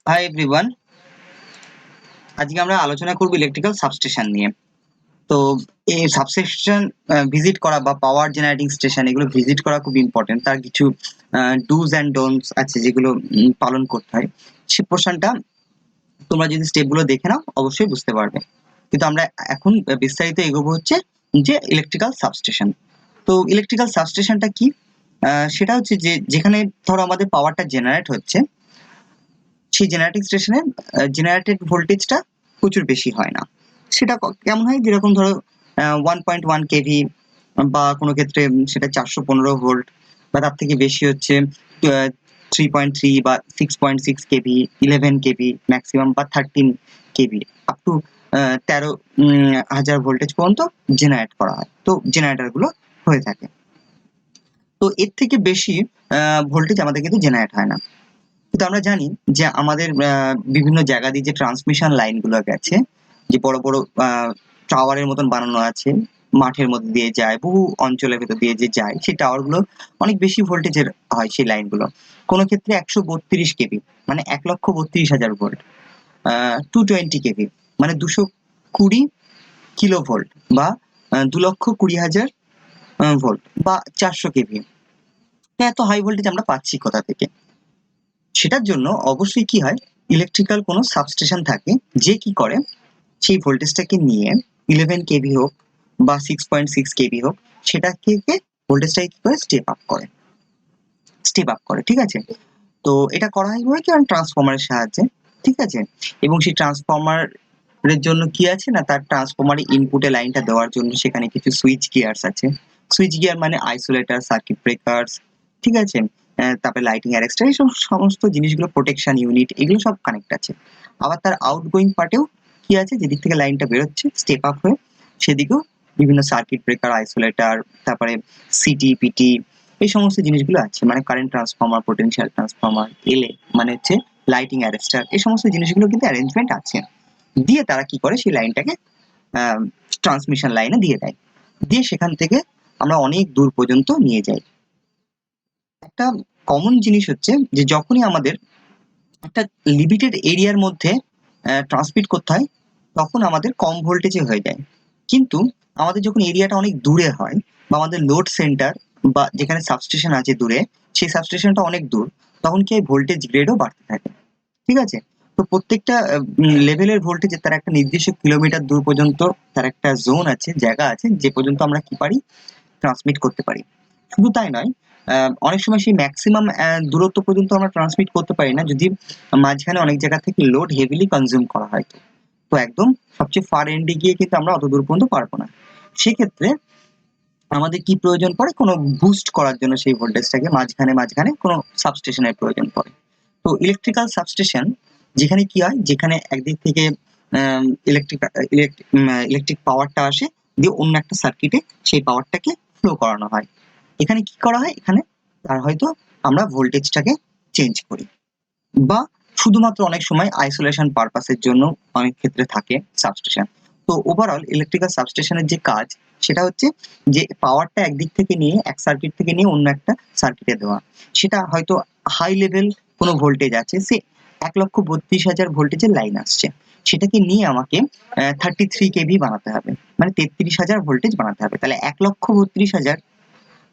Hi everyone, আজকে আমরা আলোচনা করব ইলেকট্রিক্যাল সাবস্টেশন নিয়ে। তো এই সাবস্টেশন ভিজিট করা বা পাওয়ার জেনারেটিং স্টেশন এগুলো ভিজিট করা খুব ইম্পর্টেন্ট। তার কিছু ডুজ অ্যান্ড ডোন্টস আছে যেগুলো পালন করতে হয়। সে পোর্শনটা তোমরা যদি স্টেপগুলো দেখে নাও অবশ্যই বুঝতে পারবে। কিন্তু আমরা এখন বিস্তারিত এগোবো হচ্ছে যে ইলেকট্রিক্যাল সাবস্টেশন। তো ইলেকট্রিক্যাল সাবস্টেশনটা কি? সেটা হচ্ছে যে যেখানে ধরো আমাদের পাওয়ারটা জেনারেট হচ্ছে, সেই জেনারেটিং স্টেশনে জেনারেটেড ভোল্টেজটা প্রচুর বেশি হয় না। সেটা কেমন হয়, যেরকম ধরো 1.1 কেভি, বা কোনো ক্ষেত্রে সেটা 415 ভোল্ট, বা তার থেকে বেশি হচ্ছে 3.3 বা 6.6 কেভি, 11 কেভি ম্যাক্সিমাম, বা 13 কেভি, আপ টু 13,000 ভোল্টেজ পর্যন্ত জেনারেট করা হয়। তো জেনারেটরগুলো হয়ে থাকে। তো এর থেকে বেশি ভোল্টেজ আমাদের কিন্তু জেনারেট হয় না। কিন্তু আমরা জানি যে আমাদের বিভিন্ন জায়গা দিয়ে যে ট্রান্সমিশন লাইনগুলো গেছে, যে বড় বড় টাওয়ারের মতন বানানো আছে, মাঠের মধ্যে দিয়ে যায়, বহু অঞ্চলের ভেতর দিয়ে যে যায়, সেই টাওয়ারগুলো অনেক বেশি ভোল্টেজের হয়। সেই লাইনগুলো কোনো ক্ষেত্রে 132 কেভি, মানে 1,32,000 ভোল্ট, 220 কেভি মানে 220 কিলো ভোল্ট, বা 2,20,000 ভোল্ট, বা 400 কেভি। এত হাই ভোল্টেজ আমরা পাচ্ছি কোথা থেকে? সেটার জন্য অবশ্যই কি হয়, ইলেকট্রিক্যাল কোনো সাবস্টেশন থাকে, যে কি করে সেই ভোল্টেজটাকে নিয়ে 11 কেভি হোক বা 6.6 কেভি হোক, সেটাকে ভোল্টেজটাকে কি করে স্টেপ আপ করে, ঠিক আছে? তো এটা করা হয় কি ট্রান্সফরমারের সাহায্যে, ঠিক আছে? এবং সেই ট্রান্সফরমারের জন্য কি আছে না, তার ট্রান্সফরমারের ইনপুটে লাইনটা দেওয়ার জন্য সেখানে কিছু সুইচ গিয়ার্স আছে। সুইচ গিয়ার মানে আইসোলেটর, সার্কিট ব্রেকার্স, ঠিক আছে? তারপরে লাইটিং অ্যারেস্টার, এই সমস্ত জিনিসগুলো, প্রোটেকশন ইউনিট, এগুলো সব কানেক্ট আছে। আবার তার আউটগোয়িং পার্টেও কি আছে, যেদিক থেকে লাইনটা বেরোচ্ছে স্টেপ আপ হয়ে, সেদিকেও বিভিন্ন সার্কিট ব্রেকার, আইসোলেটর, তারপরে সিটি পিটি, এই সমস্ত জিনিসগুলো আছে। মানে current transformer, potential transformer, LA মানে হচ্ছে লাইটিং অ্যারেস্টার, এই সমস্ত জিনিসগুলো কিন্তু অ্যারেঞ্জমেন্ট আছে। দিয়ে তারা কি করে, সেই লাইনটাকে ট্রান্সমিশন লাইনে দিয়ে দেয়, দিয়ে সেখান থেকে আমরা অনেক দূর পর্যন্ত নিয়ে যাই। একটা কমন জিনিস হচ্ছে যে যখনই আমাদের একটা লিমিটেড এরিয়ার মধ্যে ট্রান্সমিট করতে হয়, তখন আমাদের কম ভোল্টেজে হয়ে যায়। কিন্তু আমাদের যখন এরিয়াটা অনেক দূরে হয়, বা আমাদের লোড সেন্টার বা যেখানে সাবস্টেশন আছে দূরে, সেই সাবস্টেশনটা অনেক দূর, তখন কি ভোল্টেজ গ্রেডও বাড়তে থাকে, ঠিক আছে? তো প্রত্যেকটা লেভেলের ভোল্টেজ তার একটা নির্দিষ্ট কিলোমিটার দূর পর্যন্ত তার একটা জোন আছে, জায়গা আছে, যে পর্যন্ত আমরা কি পারি, ট্রান্সমিট করতে পারি। শুধু তাই নয়, অনেক সময় সেই ম্যাক্সিমাম দূরত্ব পর্যন্ত আমরা ট্রান্সমিট করতে পারি না, যদি মাঝখানে অনেক জায়গা থেকে লোড হেভিলি কনজিউম করা হয়। তো একদম সবচেয়ে ফার এন্ডে গিয়ে কিন্তু আমরা অত দূর পর্যন্ত পারবো না। সেক্ষেত্রে আমাদের কি প্রয়োজন পড়ে, কোনো বুস্ট করার জন্য সেই ভোল্টেজটাকে মাঝখানে মাঝখানে কোনো সাবস্টেশনের প্রয়োজন পড়ে। তো ইলেকট্রিক্যাল সাবস্টেশন যেখানে কি হয়, যেখানে একদিক থেকে ইলেকট্রিক ইলেকট্রিক পাওয়ারটা আসে, দিয়ে অন্য একটা সার্কিটে সেই পাওয়ারটাকে ফ্লো করানো হয়। এখানে কি করা হয়, এখানে তার হয়তো আমরা ভোল্টেজটাকে চেঞ্জ করি, বা শুধুমাত্র অনেক সময় আইসোলেশন পারপাসের জন্য অনেক ক্ষেত্রে থাকে সাবস্টেশন। তো ওভারঅল ইলেকট্রিক্যাল সাবস্টেশনের যে কাজ, সেটা হচ্ছে যে পাওয়ারটা একদিক থেকে নিয়ে, এক সার্কিট থেকে নিয়ে অন্য একটা সার্কিটে দেওয়া। সেটা হয়তো হাই লেভেল কোনো ভোল্টেজ আছে, সে 1,32,000 ভোল্টেজের লাইন আসছে, সেটাকে নিয়ে আমাকে 33 কেভি বানাতে হবে, মানে 33,000 ভোল্টেজ বানাতে হবে। তাহলে 1,32,000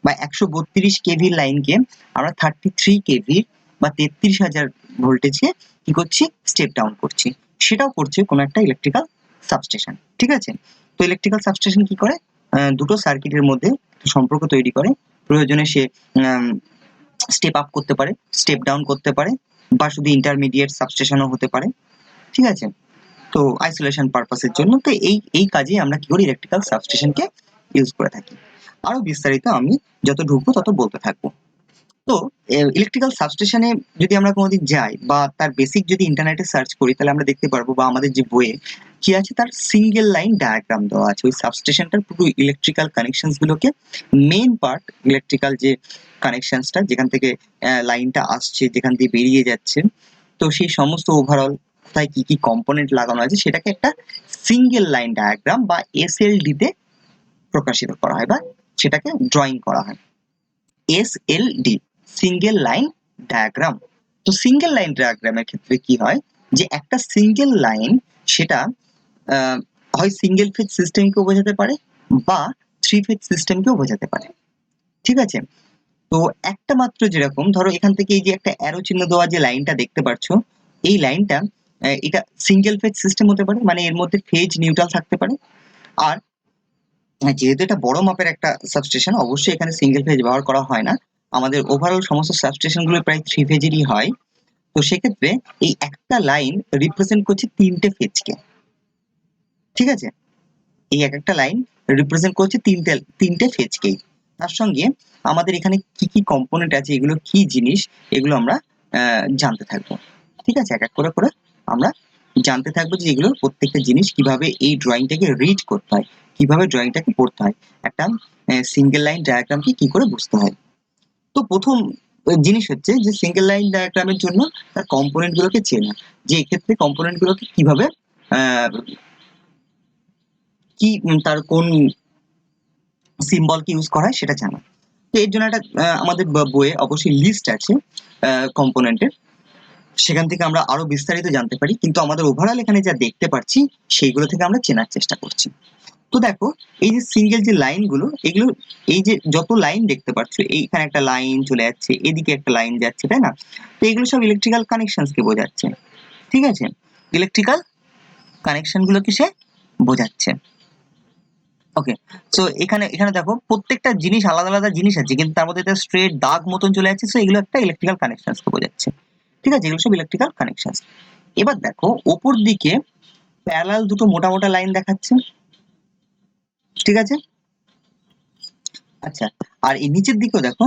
বা 132 কেভি লাইনকে আমরা 33 কেভি বা 33,000 ভোল্টেজে কি করছি, স্টেপ ডাউন করছি। সেটাও করছে কোনো একটা ইলেকট্রিক্যাল সাবস্টেশন, ঠিক আছে? তো ইলেকট্রিক্যাল সাবস্টেশন কি করে, দুটো সার্কিটের মধ্যে সম্পর্ক তৈরি করে। প্রয়োজনে সে স্টেপ আপ করতে পারে, স্টেপ ডাউন করতে পারে, বা শুধু ইন্টারমিডিয়েট সাবস্টেশনও হতে পারে, ঠিক আছে? তো আইসোলেশন পারপাসের জন্য তো এই এই কাজে আমরা কি করি, ইলেকট্রিক্যাল সাবস্টেশনকে ইউজ করে থাকি। আরো বিস্তারিত আমি যত ঢুকবো তত বলতে থাকবো। তো ইলেকট্রিক্যাল সাবস্টেশনে যদি আমরা কোনোদিন যাই, বা তার বেসিক যদি ইন্টারনেটে সার্চ করি, তাহলে আমরা দেখতে পারবো, বা আমাদের যে বইয়ে কি আছে, তার সিঙ্গেল লাইন ডায়াগ্রাম দেওয়া আছে। ওই সাবস্টেশনটার পুরো ইলেকট্রিক্যাল কানেকশনস গুলোকে, মেইন পার্ট ইলেকট্রিক্যাল যে কানেকশনসটা, যেখান থেকে লাইনটা আসছে, যেখান দিয়ে বেরিয়ে যাচ্ছে, তো সেই সমস্ত ওভারঅল কোথায় কি কি কম্পোনেন্ট লাগানো আছে, সেটাকে একটা সিঙ্গেল লাইন ডায়াগ্রাম বা এসএলডি তে প্রকাশিত করা হয়, বা সেটাকে ড্রয়িং করা হয়। এসএলডি, সিঙ্গেল লাইন ডায়াগ্রাম, তো সিঙ্গেল লাইন ডায়াগ্রামের ক্ষেত্রে কি হয়, যে একটা সিঙ্গেল লাইন সেটা হয় সিঙ্গেল ফেজ সিস্টেমকেও বোঝাতে পারে বা থ্রি ফেজ সিস্টেমকেও বোঝাতে পারে। ঠিক আছে? তো একটা মাত্র যেরকম ধরো এখান থেকে এই যে একটা অ্যারো চিহ্ন দেওয়া যে লাইনটা দেখতে পাচ্ছ, এই লাইনটা এটা সিঙ্গেল ফেজ সিস্টেম হতে পারে, মানে এর মধ্যে ফেজ নিউট্রাল থাকতে পারে। আর যেহেতু এটা বড় মাপের একটা সাবস্টেশন, অবশ্যই এখানে সিঙ্গেল ফেজ ব্যবহার করা হয় না। আমাদের ওভারঅল সমস্ত সাবস্টেশন গুলো প্রায় থ্রি ফেজেরই হয়। তো সেক্ষেত্রে এই একটা লাইন রিপ্রেজেন্ট করছে তিনটে ফেজকে। ঠিক আছে? এই এক একটা লাইন রিপ্রেজেন্ট করছে তিনটে ফেজকেই। তার সঙ্গে আমাদের এখানে কি কি কম্পোনেন্ট আছে, এগুলো কি জিনিস, এগুলো আমরা জানতে থাকবো। ঠিক আছে? এক এক করে করে আমরা জানতে থাকবো যে এগুলো প্রত্যেকটা জিনিস কিভাবে এই ড্রয়িংটাকে রিড করতে হয়, কিভাবে ড্রয়িংটাকে পড়তে হয়, একটা সিঙ্গেল লাইন ডায়াগ্রামকে কি করে বুঝতে হয়। তো প্রথম জিনিস হচ্ছে যে সিঙ্গেল লাইন ডায়াগ্রামের জন্য তার কম্পোনেন্ট গুলোকে চেনা, যে এক্ষেত্রে কম্পোনেন্ট গুলোকে কিভাবে আহ, কি তার কোন সিম্বলকে ইউজ করা হয় সেটা জানা। তো এর জন্য একটা আমাদের বইয়ে অবশ্যই লিস্ট আছে কম্পোনেন্টের, সেখান থেকে আমরা আরো বিস্তারিত জানতে পারি, কিন্তু আমাদের ওভারঅল এখানে যা দেখতে পাচ্ছি সেইগুলো থেকে আমরা চেনার চেষ্টা করছি। তো দেখো, এই যে সিঙ্গেল যে লাইন গুলো, এগুলো এই যে যত লাইন দেখতে পাচ্ছ, এইখানে একটা লাইন চলে যাচ্ছে, এদিকে একটা লাইন যাচ্ছে, তাই না? তো এগুলো সব ইলেকট্রিক্যাল কানেকশনস কে বোঝাচ্ছে। ঠিক আছে? ইলেকট্রিক্যাল কানেকশন গুলোকে সে বোঝাচ্ছে। ওকে। সো এখানে এখানে দেখো প্রত্যেকটা জিনিস আলাদা আলাদা জিনিস আছে, কিন্তু তার মধ্যে একটা স্ট্রেট দাগ মতন চলে যাচ্ছে, সো এগুলো একটা ইলেকট্রিক্যাল কানেকশনস কে বোঝাচ্ছে। ঠিক আছে? এগুলো সব ইলেকট্রিক্যাল কানেকশনস। এবার দেখো ওপর দিকে প্যারালাল দুটো মোটা মোটা লাইন দেখাচ্ছে। ঠিক আছে? আচ্ছা, আর এই নিচের দিকেও দেখো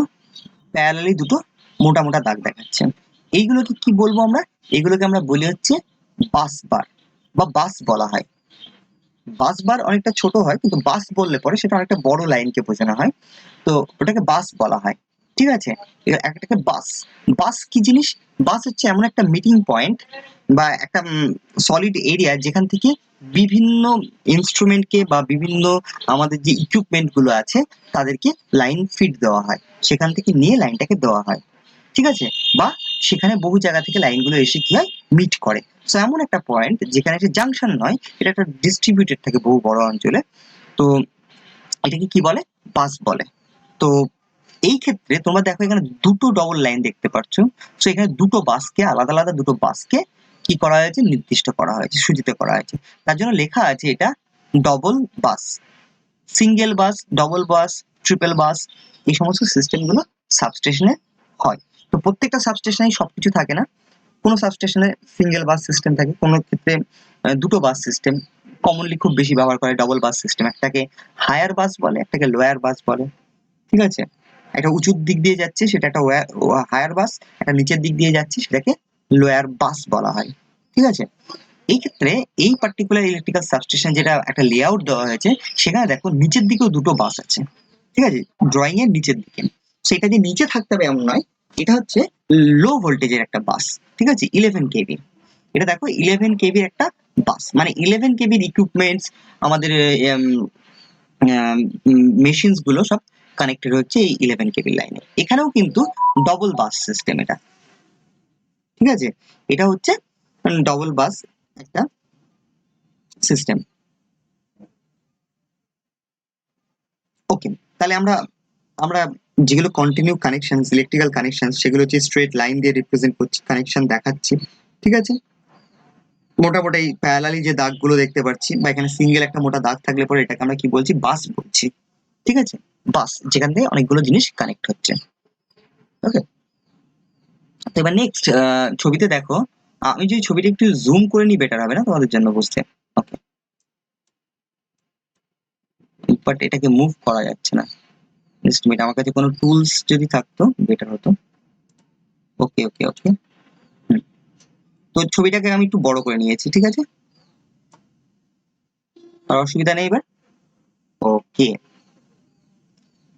প্যারালালি দুটো মোটা মোটা দাগ দেখাচ্ছে। এইগুলোকে কি বলবো আমরা? এগুলোকে আমরা বলি হচ্ছে বাস বার বা বাস বলা হয়। বাস বার অনেকটা ছোট হয়, কিন্তু বাস বললে পরে সেটা অনেকটা বড় লাইনকে বোঝানো হয়, তো ওটাকে বাস বলা হয়। ঠিক আছে? একটাকে বাস। বাস কি জিনিস? বাস হচ্ছে এমন একটা মিটিং পয়েন্ট বা একটা সলিড এরিয়া, যেখান থেকে বিভিন্ন ইনস্ট্রুমেন্টকে বা বিভিন্ন আমাদের যে ইকুইপমেন্ট গুলো আছে তাদেরকে লাইন ফিড দেওয়া হয়, সেখান থেকে নিয়ে লাইনটাকে দেওয়া হয়। ঠিক আছে? বা সেখানে বহু জায়গা থেকে লাইনগুলো এসে কি হয়, মিট করে। সো এমন একটা পয়েন্ট যেখানে একটা জাংশন নয়, এটা একটা ডিস্ট্রিবিউটেড থাকে বহু বড় অঞ্চলে। তো এটাকে কি বলে? বাস বলে। তো এই ক্ষেত্রে তোমরা দেখো এখানে দুটো ডবল লাইন দেখতে পাচ্ছ। সো এখানে দুটো বাসকে, আলাদা আলাদা দুটো বাসকে কি করা হয়েছে, নির্দিষ্ট করা হয়েছে, সূচিত করা হয়েছে। তার জন্য লেখা আছে এটা ডবল বাস। সিঙ্গেল বাস, ডবল বাস, ট্রিপল বাস, এই সমস্ত সিস্টেম গুলো সাবস্টেশনে হয়। তো প্রত্যেকটা সাবস্টেশনে সবকিছু থাকে না, কোনো সাবস্টেশনে সিঙ্গেল বাস সিস্টেম থাকে, কোনো ক্ষেত্রে দুটো বাস সিস্টেম কমনলি খুব বেশি ব্যবহার করে ডবল বাস সিস্টেম। একটাকে হায়ার বাস বলে, একটাকে লোয়ার বাস বলে। ঠিক আছে? একটা উঁচুর দিক দিয়ে যাচ্ছে সেটা একটা হায়ার বাস, একটা নিচের দিক দিয়ে যাচ্ছে সেটাকে লোয়ার বাস বলা হয়। ঠিক আছে? এই ক্ষেত্রে এই পার্টিকুলার ইলেকট্রিক্যাল সাবস্টেশন যেটা একটা লেআউট দেওয়া হয়েছে, সেখানে দেখো নিচের দিকেও দুটো বাস আছে। ঠিক আছে? ড্রয়িং এর নিচের দিকে। সেটা যে নিচে থাকতে হবে এমন নয়, এটা হচ্ছে লো ভোল্টেজের একটা বাস। ঠিক আছে? 11 কেভি। এটা দেখো 11 কেভির একটা বাস, মানে 11 কেভির ইকুইপমেন্টস, আমাদের মেশিনস গুলো সব কানেক্টেড হচ্ছে এই 11 কেবির লাইনে। এখানেও কিন্তু ডবল বাস সিস্টেম এটা। ঠিক আছে? এটা হচ্ছে ডবল বাস একটা সিস্টেম। ওকে, তাহলে আমরা আমরা যেগুলো কন্টিনিউ কানেকশন, ইলেকট্রিক্যাল কানেকশন, সেগুলো হচ্ছে স্ট্রেট লাইন দিয়ে রিপ্রেজেন্ট করছি, কানেকশন দেখাচ্ছি। ঠিক আছে? মোটামুটি এই প্যারালালি যে দাগগুলো দেখতে পাচ্ছি, বা এখানে সিঙ্গেল একটা মোটা দাগ থাকলে পরে এটাকে আমরা কি বলছি, বাস বলছি। ঠিক আছে? বাস, যেখান থেকে অনেকগুলো জিনিস কানেক্ট হচ্ছে। ওকে। তো এবার নেক্সট ছবিতে দেখো, আমি যদি ছবিটা একটু জুম করে নিই বেটার হবে না তোমাদের জন্য বুঝতে? ওকে, বাট এটাকে মুভ করা যাচ্ছে না। জাস্ট মিনিট, আমার কাছে কোনো টুলস যদি থাকতো বেটার হতো। ওকে ওকে ওকে। তো ছবিটাকে আমি একটু বড় করে নিয়েছি। ঠিক আছে? আর অসুবিধা নেই এবার? ওকে।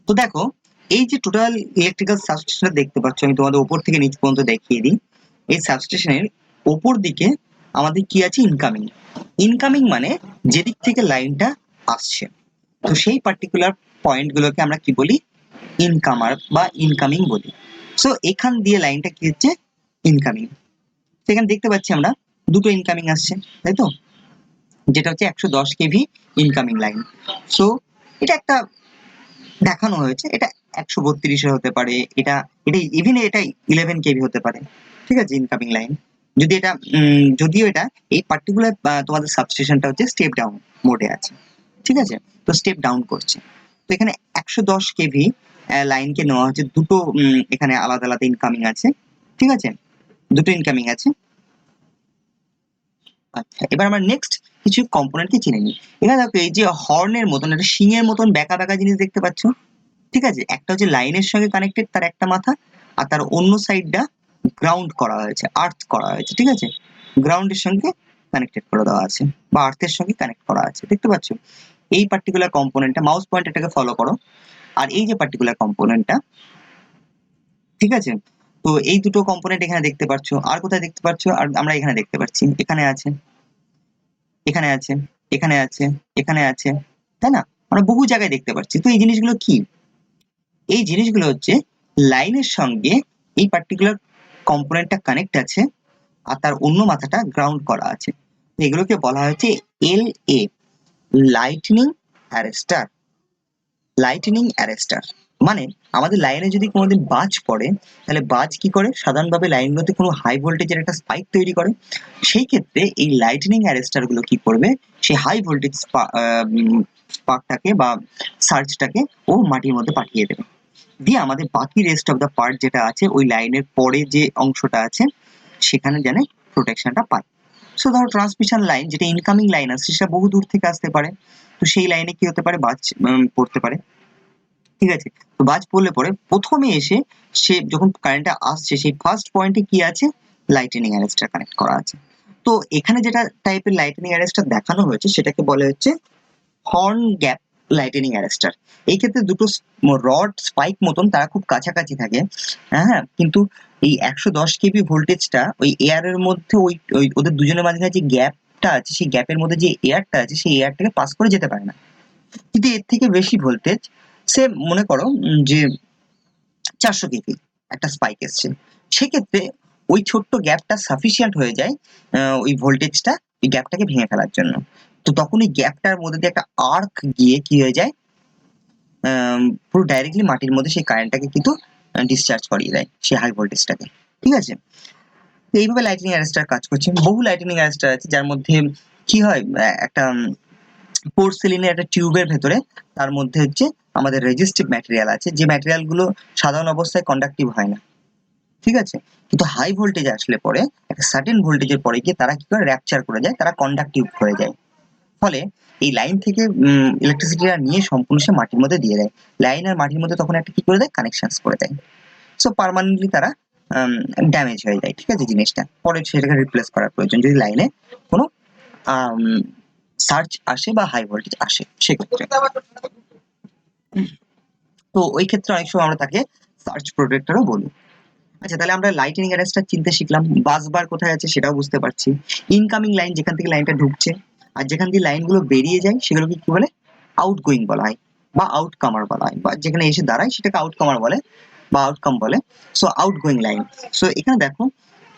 তো দেখো, এই যে টোটাল ইলেকট্রিক্যাল সাবস্টেশন দেখতে পাচ্ছ, আমি তোমাদের উপর থেকে নিচ পর্যন্ত দেখিয়ে দিই। এই সাবস্টেশনের ওপর দিকে আমাদের কি আছে, ইনকামিং। ইনকামিং মানে যেদিক থেকে লাইনটা আসছে, তো সেই পার্টিকুলার পয়েন্ট গুলোকে আমরা কি বলি, ইনকামার বা ইনকামিং বলি। সো এখান দিয়ে লাইনটা কি হচ্ছে, ইনকামিং। সেখানে দেখতে পাচ্ছি আমরা দুটো ইনকামিং আসছে, তাই তো, যেটা হচ্ছে 110 কেভি ইনকামিং লাইন। সো এটা একটা দেখানো হয়েছে, এটা 132 হতে পারে, এটা এটা ইভেন এটা 11 কেভি হতে পারে, ঠিক আছে, ইনকামিং লাইন। যদি এটা যদিও এটা এই পার্টিকুলার তোমাদের সাবস্টেশনটা হচ্ছে স্টেপ ডাউন মোডে আছে, ঠিক আছে, তো স্টেপ ডাউন করছে। তো এখানে 110 কেভি লাইনকে নেওয়া হচ্ছে, দুটো এখানে আলাদা আলাদা ইনকামিং আছে, ঠিক আছে, দুটো ইনকামিং আছে। আচ্ছা, এবার আমরা নেক্সট কিছু কম্পোনেন্টকে চিনে নিই। এখানে দেখো এই যে হর্নের মতন একটা শিংয়ের মতন বেঁকা বেঁকা জিনিস দেখতে পাচ্ছ, ঠিক আছে, একটা হচ্ছে লাইনের সঙ্গে কানেক্টেড, তার একটা মাথা, আর তার অন্য সাইডটা গ্রাউন্ড করা হয়েছে, আর্থ করা হয়েছে, ঠিক আছে, গ্রাউন্ডের সঙ্গে কানেক্টেড করে দেওয়া আছে বা আর্থের সঙ্গে কানেক্ট করা আছে, দেখতে পাচ্ছ। এই পার্টিকুলার কম্পোনেন্টটা মাউস পয়েন্টারটাকে ফলো করো, আর এই যে পার্টিকুলার কম্পোনেন্টটা, ঠিক আছে, তো এই দুটো কম্পোনেন্ট এখানে দেখতে পাচ্ছ। আর কোথায় দেখতে পাচ্ছ? আর আমরা এখানে দেখতে পাচ্ছি, এখানে আছে, এখানে আছে, এখানে আছে, এখানে আছে, তাই না? আমরা বহু জায়গায় দেখতে পাচ্ছি। তো এই জিনিসগুলো কি? এই জিনিসগুলো হচ্ছে লাইনের সঙ্গে এই পার্টিকুলার কম্পোনেন্টটা কানেক্ট আছে, আর তার অন্য মাথাটা গ্রাউন্ড করা আছে। এগুলোকে বলা হয়েছে LA, lightning arrester. Lightning arrester মানে আমাদের লাইনে যদি কোনোদিন বাজ পড়ে, তাহলে বাজ কি করে, সাধারণভাবে লাইনগুলোতে কোনো হাই ভোল্টেজের একটা স্পাইক তৈরি করে। সেই ক্ষেত্রে এই লাইটনিং অ্যারেস্টার গুলো কি করবে, সেই হাই ভোল্টেজ স্পার্কটাকে বা সার্জটাকে ও মাটির মধ্যে পাঠিয়ে দেবে, দিয়ে আমাদের বাকি রেস্ট অফ দ্য পার্ট যেটা আছে ওই লাইনের পরে যে অংশটা আছে সেখানে যেন প্রোটেকশনটা পায়। সো ধরো ট্রান্সমিশন লাইন যেটা ইনকামিং লাইন আছে সেটা বহু দূর থেকে আসতে পারে, তো সেই লাইনে কি হতে পারে, বাজ পড়তে পারে, ঠিক আছে। তো বাজ পড়লে পরে প্রথমে এসে সে যখন কারেন্টটা আসছে সেই ফার্স্ট পয়েন্টে কি আছে, লাইটনিং অ্যারেস্টার কানেক্ট করা আছে। তো এখানে যেটা টাইপের লাইটনিং অ্যারেস্টার দেখানো হয়েছে সেটাকে বলে হচ্ছে হর্ন গ্যাপ লাইটনিং অ্যারেস্টার। এই ক্ষেত্রে দুটো রড স্পাইক মতন তারা খুব কাছাকাছি থাকে, হ্যাঁ, কিন্তু এই 110 কেভি ভোল্টেজটা ওই এয়ারের মধ্যে ওই ওই ওদের দুজনের মাঝখানে যে গ্যাপটা আছে সেই গ্যাপের মধ্যে যে এয়ারটা আছে সেই এয়ারটাকে পাস করে যেতে পারে না। কিন্তু এর থেকে বেশি ভোল্টেজ, সে মনে করো যে 400 কেভি একটা স্পাইক এসছে, সেক্ষেত্রে ওই ছোট্ট গ্যাপটা সাফিসিয়েন্ট হয়ে যায় ওই ভোল্টেজটা, ওই গ্যাপটাকে ভেঙে ফেলার জন্য। তো তখন ওই গ্যাপটার মধ্যে দিয়ে একটা আর্ক গিয়ে কি হয়ে যায়, পুরো ডাইরেক্টলি মাটির মধ্যে সেই কারেন্টটাকে কিন্তু ডিসচার্জ করিয়ে দেয় সেই হাই ভোল্টেজটাকে, ঠিক আছে। তো এইভাবে লাইটনিং অ্যারেস্টার কাজ করছে। বহু লাইটনিং অ্যারেস্টার আছে যার মধ্যে কি হয়, একটা পোর্সেলিনের একটা টিউবের ভেতরে তার মধ্যে হচ্ছে আমাদের রেজিস্টিভ ম্যাটেরিয়াল আছে, যে ম্যাটেরিয়াল গুলো সাধারণ অবস্থায় কন্ডাক্টিভ হয় না, ঠিক আছে, কিন্তু হাই ভোল্টেজ আসলে পরে একটা সার্টেন ভোল্টেজের পরে গিয়ে তারা কি করে, র্যাপচার করে যায়, তারা কন্ডাক্টিভ হয়ে যায়। ফলে এই লাইন থেকে ইলেকট্রিসিটিটা নিয়ে সম্পূর্ণ সে মাটির মধ্যে দিয়ে দেয়। লাইন আর মাটির মধ্যে তখন একটা কি করে দেয়, কানেকশন করে দেয়। সো পার্মানেন্টলি তারা ড্যামেজ হয়ে যায়, ঠিক আছে, জিনিসটা পরে সেটাকে রিপ্লেস করার প্রয়োজন যদি লাইনে কোনো সার্চ আসে বা হাই ভোল্টেজ আসে সেক্ষেত্রে। তো ওই ক্ষেত্রে অনেক সময় আমরা তাকে সার্চ প্রোটেক্টরও বলি। আচ্ছা, তাহলে আমরা লাইটনিং অ্যারেস্টার চিনতে শিখলাম, বাসবার কোথায় আছে সেটাও বুঝতে পারছি, ইনকামিং লাইন যেখান থেকে লাইনটা ঢুকছে আর যেখান দিয়ে লাইনগুলো বেরিয়ে যায় সেগুলোকে কি বলে, আউটগোয়িং বলা হয় বা আউটকামার বলা হয়, বা যেখানে এসে দাঁড়ায় সেটাকে আউটকামার বলে বা আউটকাম বলে। So outgoing line. সো এখানে দেখো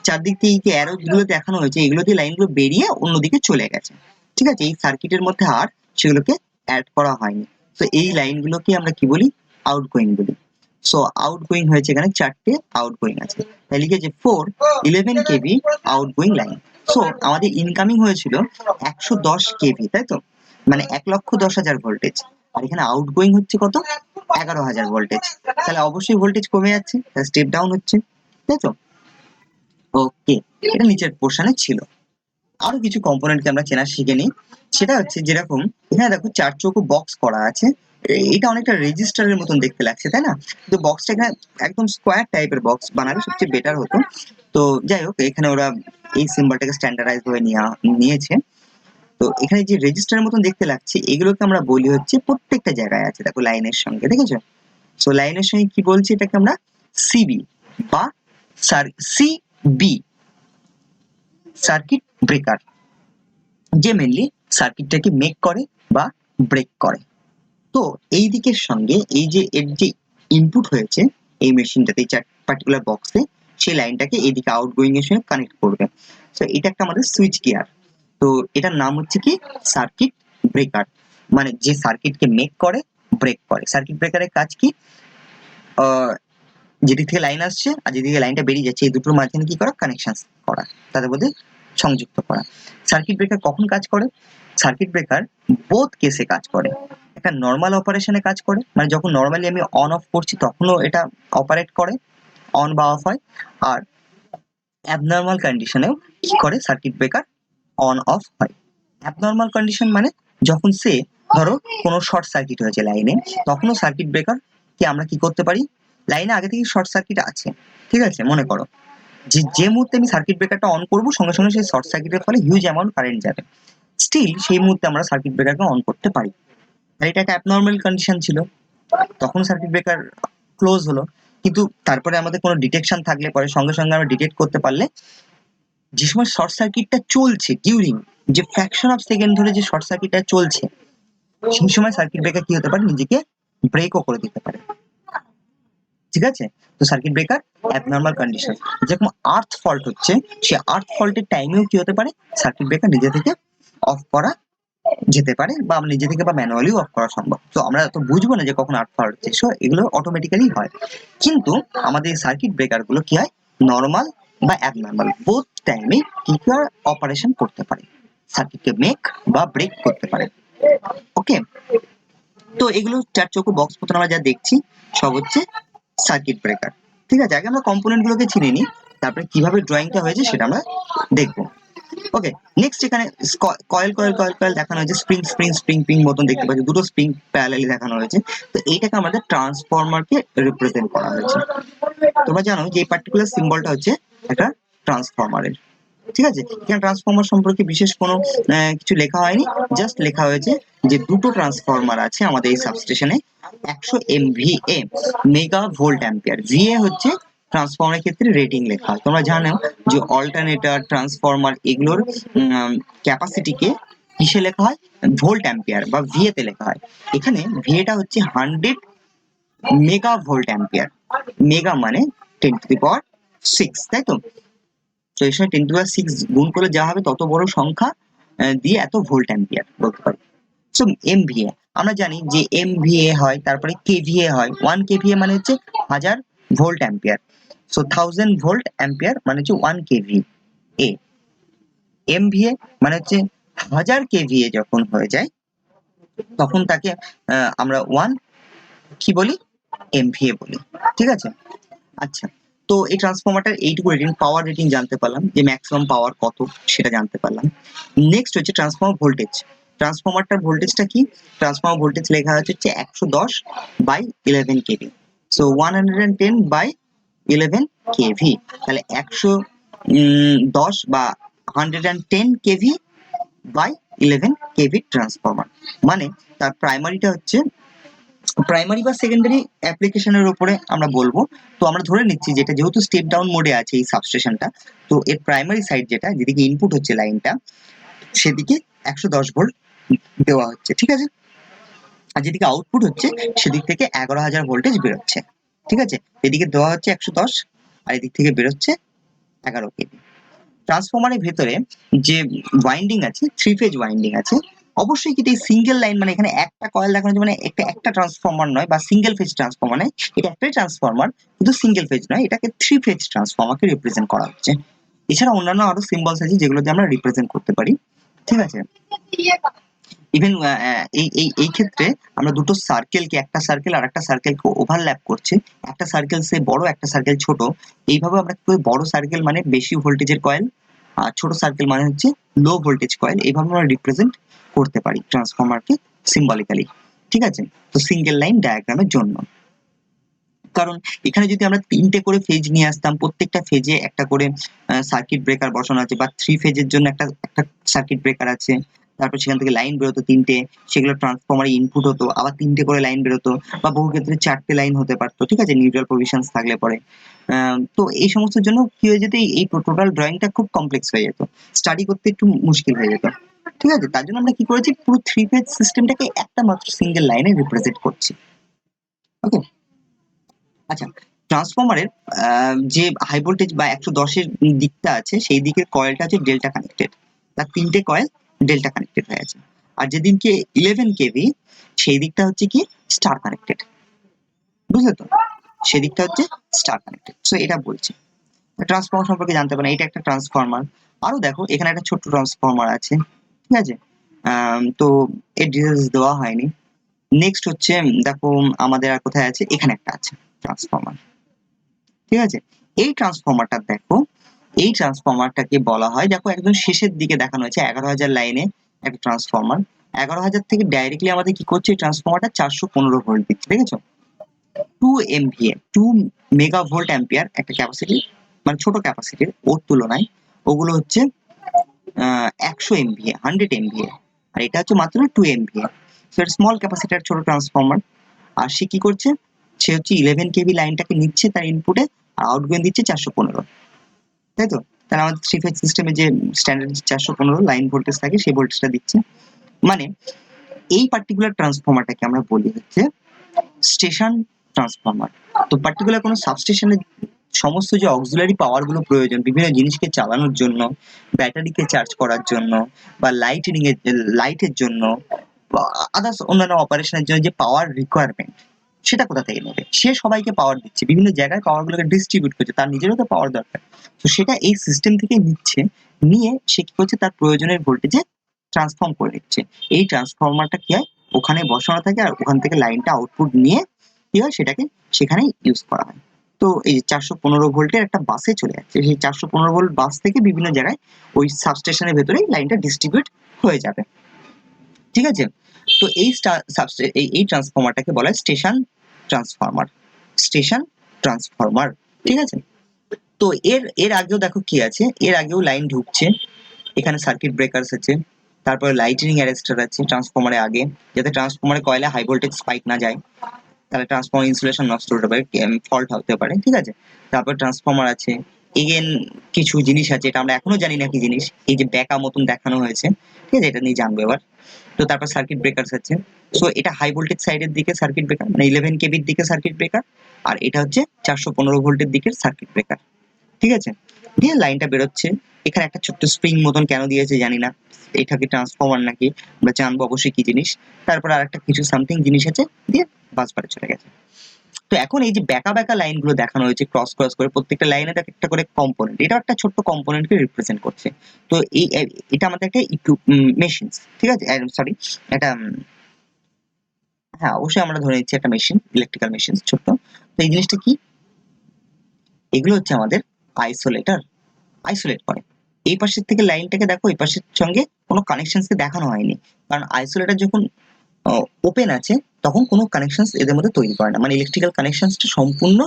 চারদিক থেকে এই যে অ্যারো গুলো দেখানো হয়েছে এগুলো দিয়ে লাইনগুলো বেরিয়ে অন্যদিকে চলে গেছে, ঠিক আছে, এই সার্কিটের মধ্যে আর সেগুলোকে অ্যাড করা হয়নি। তো এই লাইনগুলোকে আমরা কি বলি, আউটগোয়িং বলি। সো আউটগোয়িং হয়েছে, এখানে চারটে আউটগোয়িং আছে, তাই লিখেছে 411 কেভি আউটগোয়িং লাইন। সো আমাদের ইনকামিং হয়েছিল 110 কেভি, তাই তো, মানে 1,10,000 ভোল্টেজ, আর এখানে আউটগোয়িং হচ্ছে কত, 11,000 ভোল্টেজ। তাহলে অবশ্যই ভোল্টেজ কমে যাচ্ছে, স্টেপ ডাউন হচ্ছে, তাই তো। ওকে, এটা নিচের পোর্শনে ছিল। আরো কিছু কম্পোনেন্টকে আমরা চেনা শিখে নিই। সেটা হচ্ছে যেরকম এখানে দেখো চার চৌকো বক্স করা আছে, এটা অনেকটা রেজিস্টারের মতন দেখতে লাগছে, তাই না? কিন্তু বক্সটা এখানে একদম স্কোয়ার টাইপের বক্স বানালে সবচেয়ে বেটার হতো। তো যাই হোক, এখানে ওরা এই সিম্বলটাকে স্ট্যান্ডার্ডাইজ হয়ে নিয়েছে। তো এখানে যে রেজিস্টারের মতন দেখতে লাগছে এগুলোকে আমরা বলি হচ্ছে, প্রত্যেকটা জায়গায় আছে দেখো লাইনের সঙ্গে, দেখেছো? সো লাইনের সঙ্গে কি বলছি, এটাকে আমরা সিবি বা সিবি, সার্কিট ব্রেকার, যে মেনলি সার্কিটটাকে মেক করে বা ব্রেক করে। তো এই দিকের সঙ্গে এই যে এর যে ইনপুট হয়েছে এই মেশিনটাতে, এই পার্টিকুলার বক্সে, সেই লাইনটাকে এদিকে আউটগোয়িং এর সঙ্গে কানেক্ট করবে। তো এটা একটা আমাদের সুইচ গিয়ার। তো এটার নাম হচ্ছে কি সার্কিট ব্রেকার, মানে যে সার্কিটকে মেক করে ব্রেক করে। সার্কিট ব্রেকারের কাজ কি, যেদিক থেকে লাইন আসছে আর যেদিকে লাইনটা বেরিয়ে যাচ্ছে এই দুটোর মাঝখানে কি করা, কানেকশন করা, তাদের মধ্যে সংযুক্ত করা। সার্কিট ব্রেকার কখন কাজ করে, সার্কিট ব্রেকার বোথ কেসে কাজ করে। একটা নর্মাল অপারেশনে কাজ করে, মানে যখন নর্মালি আমি অন অফ করছি তখনও এটা অপারেট করে, অন বা অফ হয়। আর অ্যাবনর্মাল কন্ডিশনেও কি করে সার্কিট ব্রেকার অন অফ হয়। অ্যাবনর্মাল কন্ডিশন মানে যখন সে ধরো কোনো শর্ট সার্কিট হয়েছে লাইনে, তখনও সার্কিট ব্রেকার কে আমরা কি করতে পারি, লাইনে আগে থেকে শর্ট সার্কিট আছে, ঠিক আছে, মনে করো যে মুহূর্তে আমি সার্কিট ব্রেকারটা অন করবো সঙ্গে সঙ্গে সেই শর্ট সার্কিটের ফলে হিউজ অ্যামাউন্ট কারেন্ট যাবে, স্টিল সেই মুহূর্তে আমরা সার্কিট ব্রেকারকে অন করতে পারি। আর এটা একটা অ্যাবনর্মাল কন্ডিশন ছিল, তখন সার্কিট ব্রেকার ক্লোজ হলো। কিন্তু তারপরে আমাদের কোনো ডিটেকশন থাকলে পরে সঙ্গে সঙ্গে আমরা ডিটেক্ট করতে পারলে যে সময় শর্ট সার্কিটটা চলছে, ডিউরিং যে ফ্র্যাকশন অফ সেকেন্ড ধরে যে শর্ট সার্কিটটা চলছে, সেই সময় সার্কিট ব্রেকার কি হতে পারে, নিজেকে ব্রেকও করে দিতে পারে, ঠিক আছে। তো সার্কিট ব্রেকার অ্যাবনর্মাল কন্ডিশন, যেরকম আর্থ ফল্ট হচ্ছে, সেই আর্থ ফল্টের টাইমেও কি হতে পারে, সার্কিট ব্রেকার নিজে থেকে অফ করা যেতে পারে, বা নিজে থেকে বা ম্যানুয়ালি অফ করা সম্ভব। তো আমরা তো বুঝবো না যে কখন আর্থ ফল্ট হচ্ছে, সো এগুলো অটোমেটিক্যালি হয়। কিন্তু আমাদের সার্কিট ব্রেকার গুলো কি হয়, নর্মাল বা অ্যাবনর্মাল বোথ টাইমে কি অপারেশন করতে পারে, সার্কিটকে মেক বা ব্রেক করতে পারে। ওকে, তো এগুলো চার চৌকো বক্স মতন আমরা যা দেখছি সব হচ্ছে সার্কিট ব্রেকার, ঠিক আছে। আগে আমরা কম্পোনেন্ট গুলোকে চিনে নিই, তারপরে কিভাবে ড্রয়িংটা হয়েছে সেটা আমরা দেখবো। ওকে, নেক্সট এখানে কয়েল কয়েল কয়েল কয়েল দেখানো হয়েছে, স্প্রিং স্প্রিং স্প্রিং পিং মতন দেখতে পাচ্ছি, দুটো স্প্রিং প্যারালালি দেখানো হয়েছে। তো এইটাকে আমাদের ট্রান্সফরমারকে রিপ্রেজেন্ট করা হয়েছে। তোমরা জানো যে এই পার্টিকুলার সিম্বলটা হচ্ছে একটা ট্রান্সফরমারের, ঠিক আছে। এখানে ট্রান্সফরমার সম্পর্কে বিশেষ কোনো কিছু লেখা হয়নি, জাস্ট লেখা হয়েছে যে দুটো ট্রান্সফরমার আছে আমাদের এই সাবস্টেশনে, 100 MVA mega volt ampere. VA হচ্ছে ট্রান্সফরমারের ক্ষেত্রে রেটিং লেখা হয়। তোমরা জানো যে অল্টারনেটর, ট্রান্সফরমার এগুলোর ক্যাপাসিটিকে কিসে লেখা হয়, ভোল্ট অ্যাম্পিয়ার বা ভিএ তে লেখা হয়। এখানে ভিএটা হচ্ছে 100 মেগা ভোল্ট অ্যাম্পিয়ার, মেগা মানে 10⁶, তাই তো। তো এর সঙ্গে 10⁶ গুণ করে যা হবে তত বড় সংখ্যা দিয়ে এত ভোল্ট অ্যাম্পিয়ার বলতে পারি। সো এমভিএ আমরা জানি যে এমভিএ হয়, তারপরে কেভিএ হয়। 1 কেভিএ মানে হচ্ছে 1000 volt ampere, so 1000 volt ampere মানে হচ্ছে 1 কেভিএ। এমভিএ মানে হচ্ছে 1000 কেভিএ যখন হয়ে যায় তখন তাকে আমরা 1 কি বলি, এমভিএ বলি, ঠিক আছে। আচ্ছা, তো এই ট্রান্সফরমারটার এইটুকু রেটিং, পাওয়ার রেটিং জানতে পারলাম যে ম্যাক্সিমাম পাওয়ার কত সেটা জানতে পারলাম। নেক্সট হচ্ছে ট্রান্সফরমার ভোল্টেজ। ট্রান্সফরমারটার ভোল্টেজটা কি, ট্রান্সফরমার ভোল্টেজ লেখা হচ্ছে 110/11 কেভি, সো 110/11 কেভি, তাহলে 110 বা 110 কেভি বাই 11 কেভি ট্রান্সফরমার। মানে তার প্রাইমারিটা হচ্ছে, প্রাইমারি বা সেকেন্ডারি অ্যাপ্লিকেশনের উপরে আমরা বলবো। তো আমরা ধরে নিচ্ছি যেটা যেহেতু স্টেপ ডাউন মোডে আছে এই সাবস্টেশনটা, তো এর প্রাইমারি সাইড যেটা, যেদিকে ইনপুট হচ্ছে লাইনটা, সেদিকে 110 ভোল্ট দেওয়া হচ্ছে, ঠিক আছে। আর যেদিকে আউটপুট হচ্ছে সেদিক থেকে 11,000 ভোল্টেজ বেরোচ্ছে, ঠিক আছে। এদিকে দেওয়া হচ্ছে 110 আর এদিক থেকে বেরোচ্ছে 11 কেভি। ট্রান্সফরমারের ভেতরে যে ওয়াইন্ডিং আছে, 3 ফেজ ওয়াইন্ডিং আছে। অবশ্যই কিন্তু এই সিঙ্গেল লাইন মানে এখানে একটা কয়েল দেখানো হচ্ছে, মানে একটা ট্রান্সফরমার নয় বা সিঙ্গেল ফেজ ট্রান্সফরমার নয়, এটা একটাই ট্রান্সফরমার কিন্তু সিঙ্গেল ফেজ নয়, এটাকে 3 ফেজ ট্রান্সফরমারকে রিপ্রেজেন্ট করা হচ্ছে। এছাড়া অন্যান্য আরো সিম্বলস আছে যেগুলো দিয়ে আমরা রিপ্রেজেন্ট করতে পারি, ঠিক আছে। ইভেন এই এই এই ক্ষেত্রে আমরা দুটো সার্কেলকে, একটা সার্কেল আর একটা সার্কেলকে ওভারল্যাপ করছে, একটা সার্কেল সে বড় একটা সার্কেল ছোট, এইভাবে আমরা বড় সার্কেল মানে বেশি ভোল্টেজের কয়েল আর ছোট সার্কেল মানে হচ্ছে লো ভোল্টেজ কয়েল, এইভাবে আমরা রিপ্রেজেন্ট করতে পারি ট্রান্সফরমারকে সিম্বলিক্যালি, ঠিক আছে। তো সিঙ্গেল লাইন ডায়াগ্রামের জন্য, কারণ এখানে যদি আমরা 3টে করে ফেজ নিয়ে আসতাম, প্রত্যেকটা ফেজে একটা করে সার্কিট ব্রেকার বসানো আছে, বা 3 ফেজের জন্য একটা একটা সার্কিট ব্রেকার আছে, তারপর সেখান থেকে লাইন বেরোতো 3টে, সেগুলো ট্রান্সফরমারে ইনপুট হতো, আবার 3টে করে লাইন বেরোতো, বা বহু ক্ষেত্রে 4টে লাইন হতে পারতো, ঠিক আছে, নিউট্রাল প্রভিশনস থাকলে পরে। তো এই সমস্ত জন্য কি হয়ে যেত, এই টোটাল ড্রয়িংটা খুব কমপ্লেক্স হয়ে যেত, স্টাডি করতে একটু মুশকিল হয়ে যেত, ঠিক আছে। তার জন্য আমরা কি করেছি, পুরো 3 ফেজ সিস্টেমটাকে একটা মাত্র সিঙ্গেল লাইনে রিপ্রেজেন্ট করছি। ওকে, আচ্ছা, ট্রান্সফরমারের যে হাই ভোল্টেজ বা 110-এর দিকটা আছে সেই দিকের কয়েলটা হচ্ছে ডেল্টা কানেক্টেড, তার 3টে কয়েল ডেল্টা কানেক্টেড হয়ে আছে। আর যেদিনকে 11 কেভি সেই দিকটা হচ্ছে কি স্টার কানেক্টেড, বুঝলে তো, সেদিকটা হচ্ছে স্টার কানেক্টেড। সো এটা বলছি ট্রান্সফরমার সম্পর্কে জানতে পারেন, এটা একটা ট্রান্সফরমার। আরো দেখো এখানে একটা ছোট্ট ট্রান্সফরমার আছে, ঠিক আছে। তো এর ডিটেলস দেওয়া হয়নি। নেক্সট হচ্ছে দেখো আমাদের আর কোথায় আছে, এখানে একটা আছে ট্রান্সফরমার, ঠিক আছে। এই ট্রান্সফরমারটা দেখো, এই ট্রান্সফরমারটাকে বলা হয়, দেখো একদম শেষের দিকে দেখানো হয়েছে 11,000 লাইনে একটা ট্রান্সফরমার। 11,000 থেকে ডাইরেক্টলি আমাদের কি করছে, এই ট্রান্সফরমারটা 415 ভোল্ট দিচ্ছে, দেখেছো। 2 MVA 2 মেগা ভোল্ট অ্যাম্পিয়ার একটা ক্যাপাসিটি, মানে ছোট ক্যাপাসিটির, ওর তুলনায় ওগুলো হচ্ছে 100 MVA 100 MVA, আর এটা হচ্ছে মাত্র 2 MVA। সো এটা স্মল ক্যাপাসিটার, ছোট ট্রান্সফরমার। আর সে কি করছে, সে হচ্ছে 11 কেভি লাইনটাকে নিচ্ছে তার ইনপুটে, আর আউটগোয়িং দিচ্ছে 415, তাই তো। তাহলে আমাদের থ্রি ফেজ সিস্টেমে যে স্ট্যান্ডার্ড 415 লাইন ভোল্টেজ থাকে সেই ভোল্টেজটা দিচ্ছে। মানে এই পার্টিকুলার ট্রান্সফরমারটাকে আমরা বলি হচ্ছে স্টেশন ট্রান্সফরমার। তো পার্টিকুলার কোনো সাবস্টেশনের সমস্ত যে অক্সিলারি পাওয়ার গুলো প্রয়োজন বিভিন্ন জিনিসকে চালানোর জন্য, ব্যাটারিকে চার্জ করার জন্য, বা লাইটের জন্য, বা আদার্স অন্যান্য অপারেশনের জন্য যে পাওয়ার রিকোয়ারমেন্ট, সেটা কোথা থেকে নেবে, সে সবাইকে পাওয়ার দিচ্ছে, বিভিন্ন জায়গায় পাওয়ার গুলোকে ডিস্ট্রিবিউট করছে, তার নিজেরও তো পাওয়ার দরকার। তো সেটা এই সিস্টেম থেকে নিচ্ছে, নিয়ে সে কি করছে, তার প্রয়োজনের ভোল্টেজে ট্রান্সফর্ম করে নিচ্ছে। এই ট্রান্সফরমারটা কি হয়, ওখানে বসানো থাকে, আর ওখান থেকে লাইনটা আউটপুট নিয়ে কি হয়, সেটাকে সেখানেই ইউজ করা হয়। তো এই যে 415 ভোল্টের একটা বাসে চলে যাচ্ছে, সেই 415 ভোল্ট বাস থেকে বিভিন্ন জায়গায় ওই সাবস্টেশনের ভেতরেই লাইনটা ডিস্ট্রিবিউট হয়ে যাবে, ঠিক আছে। তো এই ট্রান্সফরমারটাকে বলা হয় স্টেশন ট্রান্সফরমার, স্টেশন ট্রান্সফরমার, ঠিক আছে। তো এর এর আগেও দেখো কি আছে, এর আগেও লাইন ঢুকছে, এখানে সার্কিট ব্রেকার্স আছে, তারপরে লাইটিনিং অ্যারেস্টার আছে ট্রান্সফরমারের আগে, যাতে ট্রান্সফরমারের কয়েলে হাই ভোল্টেজ স্পাইক না যায়, তাহলে ট্রান্সফরমার ইনসুলেশন নষ্ট হতে পারে, ফল্ট হতে পারে, ঠিক আছে। তারপর ট্রান্সফরমার আছে, এগেন কিছু জিনিস আছে, এটা আমরা এখনো জানি না কি জিনিস, এই যে ব্যাকা মতন দেখানো হয়েছে, ঠিক আছে, এটা নিয়ে জানবো এবার। তো তারপর সার্কিট ব্রেকার্স আছে। সো এটা হাই ভোল্টেজ সাইডের দিকে সার্কিট ব্রেকার, মানে 11 কেবির দিকে সার্কিট ব্রেকার, আর এটা হচ্ছে 415 ভোল্টের দিকের সার্কিট ব্রেকার, ঠিক আছে। দিয়ে লাইনটা বেরোচ্ছে, এখানে একটা ছোট্ট স্প্রিং মতন কেন দিয়েছে জানি না, এটা কি ট্রান্সফরমার নাকি, আমরা জানবো অবশ্যই কি জিনিস। তারপর আর একটা কিছু সামথিং জিনিস আছে, দিয়ে বাস বারে চলে গেছে। তো এখন এই যে ব্যাকা ব্যাকা লাইন গুলো দেখানো হয়েছে ক্রস ক্রস করে, প্রত্যেকটা লাইনে একটা করে কম্পোনেন্ট, এটা একটা ছোট্ট কম্পোনেন্টকে রিপ্রেজেন্ট করছে। তো এটা আমাদের একটা মেশিন, ঠিক আছে, সরি, এটা হ্যাঁ অবশ্যই আমরা ধরে নিচ্ছি একটা মেশিন, ইলেকট্রিক্যাল মেশিন ছোট্ট। তো এই জিনিসটা কি, এগুলো হচ্ছে আমাদের আইসোলেটর, আইসোলেট করে। এই পাশের থেকে লাইনটাকে দেখো, এই পাশের সঙ্গে কোনো কানেকশনসকে দেখানো হয়নি, কারণ আইসোলেটর যখন ওপেন আছে তখন কোনো কানেকশনস এদের মধ্যে তৈরি করে না, মানে ইলেকট্রিক্যাল কানেকশনসটা সম্পূর্ণ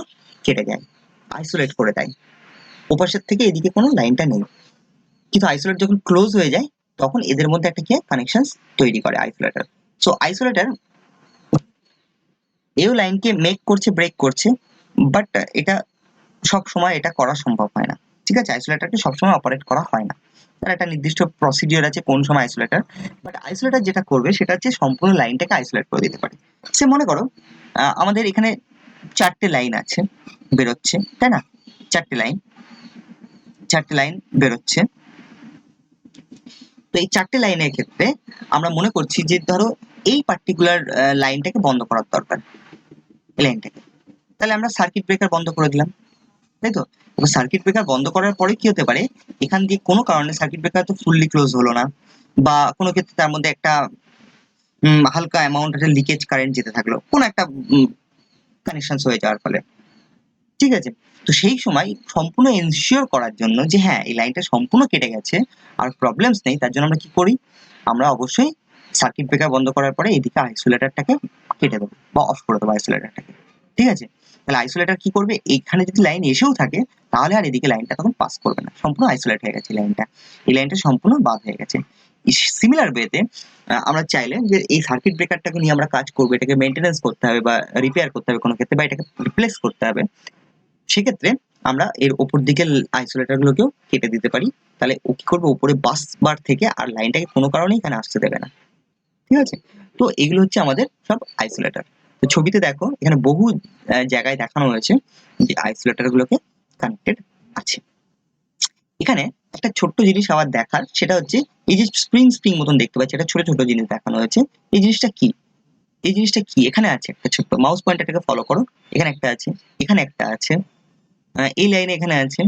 কেটে দেয়, আইসোলেট করে দেয়, ওপাশের থেকে এদিকে কোনো লাইনটা নেই। কিন্তু আইসোলেট যখন ক্লোজ হয়ে যায় তখন এদের মধ্যে একটা কি কানেকশনস তৈরি করে আইসোলেটর। সো আইসোলেটর এও লাইনকে মেক করছে, ব্রেক করছে, বাট এটা সব সময় এটা করা সম্ভব হয় না, ঠিক আছে। আইসোলেটরকে সবসময় অপারেট করা হয় না, তার একটা নির্দিষ্ট প্রসিডিওর আছে কোন সময় আইসোলেটর, বাট আইসোলেটর যেটা করবে সেটা হচ্ছে সম্পূর্ণ লাইনটাকে আইসোলেট করে দিতে পারে। সে মনে করো আমাদের এখানে 4টে লাইন আছে বেরোচ্ছে, তাই না, 4টে লাইন বেরোচ্ছে। তো এই 4টে লাইনের ক্ষেত্রে আমরা মনে করছি যে ধরো এই পার্টিকুলার লাইনটাকে বন্ধ করার দরকার, এই লাইনটাকে, তাহলে আমরা সার্কিট ব্রেকার বন্ধ করে দিলাম, তাই তো। এবার সার্কিট ব্রেকার বন্ধ করার পরে কি হতে পারে, এখান দিয়ে কোনো কারণে সার্কিট ব্রেকার তো ফুললি ক্লোজ হলো না, বা কোনো ক্ষেত্রে তার মধ্যে একটা হালকা অ্যামাউন্ট একটা লিকেজ কারেন্ট যেতে থাকলো, কোনো একটা কানেকশন হয়ে যাওয়ার ফলে, ঠিক আছে। তো সেই সময় সম্পূর্ণ এনশিওর করার জন্য যে হ্যাঁ এই লাইনটা সম্পূর্ণ কেটে গেছে আর প্রবলেমস নেই, তার জন্য আমরা কি করি, আমরা অবশ্যই সার্কিট ব্রেকার বন্ধ করার পরে এদিকে আইসোলেটরটাকে কেটে দেবো বা অফ করে দেবো আইসোলেটরটাকে, ঠিক আছে। তাহলে আইসোলেটর কি করবে, এইখানে যদি লাইন এসেও থাকে তাহলে আর এদিকে লাইনটা তখন পাস করবে না, সম্পূর্ণ আইসোলেট হয়ে গেছে লাইনটা, এই লাইনটা সম্পূর্ণ বাদ হয়ে গেছে। সিমিলার ওয়েতে আমরা চাইলে যে এই সার্কিট ব্রেকারটাকে নিয়ে আমরা কাজ করবো, এটাকে মেনটেনেন্স করতে হবে বা রিপেয়ার করতে হবে কোনো ক্ষেত্রে, বা এটাকে রিপ্লেস করতে হবে, সেক্ষেত্রে আমরা এর উপর দিকে আইসোলেটর গুলোকেও কেটে দিতে পারি। তাহলে ও কি করবে, উপরে বাস বার থেকে আর লাইনটাকে কোনো কারণেই এখানে আসতে দেবে না, ঠিক আছে। তো এগুলো হচ্ছে আমাদের সব আইসোলেটর। তো ছবিতে দেখো এখানে বহু জায়গায় দেখানো হয়েছে যে আইসোলেটর গুলোকে কানেক্টেড আছে। এখানে একটা ছোট্ট জিনিস আবার দেখার, সেটা হচ্ছে এই যে স্প্রিং স্প্রিং মতন দেখতে পাচ্ছি, একটা ছোট ছোট জিনিস দেখানো হয়েছে। এই জিনিসটা কি? এই জিনিসটা কি? এখানে আছে একটা ছোট্ট মাউস পয়েন্টারটাকে ফলো করো, এখানে একটা আছে, এখানে একটা আছে, এই লাইনে এখানে আছে,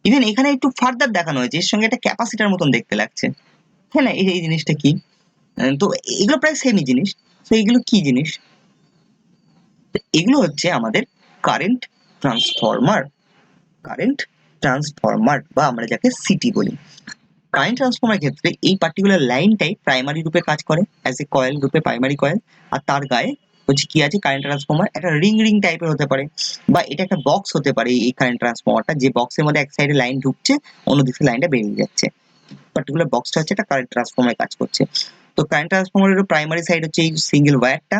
ইভেন এখানে একটু ফার্দার দেখানো হয়েছে, এর সঙ্গে একটা ক্যাপাসিটার মতন দেখতে লাগছে, হ্যাঁ না? এই জিনিসটা কি? তো এগুলো প্রায় সেমই জিনিস। তো এগুলো কি জিনিস? এগুলো হচ্ছে আমাদের কারেন্ট ট্রান্সফরমার। কারেন্ট ট্রান্সফরমার বা আমরা যাকে সিটি বলি। কারেন্ট ট্রান্সফরমার ক্ষেত্রে এই পার্টিকুলার লাইনটাই প্রাইমারি রূপে কাজ করে, অ্যাজ এ কয়েল রূপে, প্রাইমারি কয়েল। আর তার গায়ে হচ্ছে কি আছে? Current transformer. একটা রিং রিং টাইপের হতে পারে, বা এটা একটা বক্স হতে পারে। এই কারেন্ট ট্রান্সফরমারটা, যে বক্সের মধ্যে এক সাইডে লাইন ঢুকছে, অন্য দিকে লাইনটা বেরিয়ে যাচ্ছে, পার্টিকুলার বক্সটা হচ্ছে একটা কারেন্ট ট্রান্সফরমার কাজ করছে। তো কারেন্ট ট্রান্সফরমারের প্রাইমারি সাইড হচ্ছে এই সিঙ্গেল ওয়্যারটা,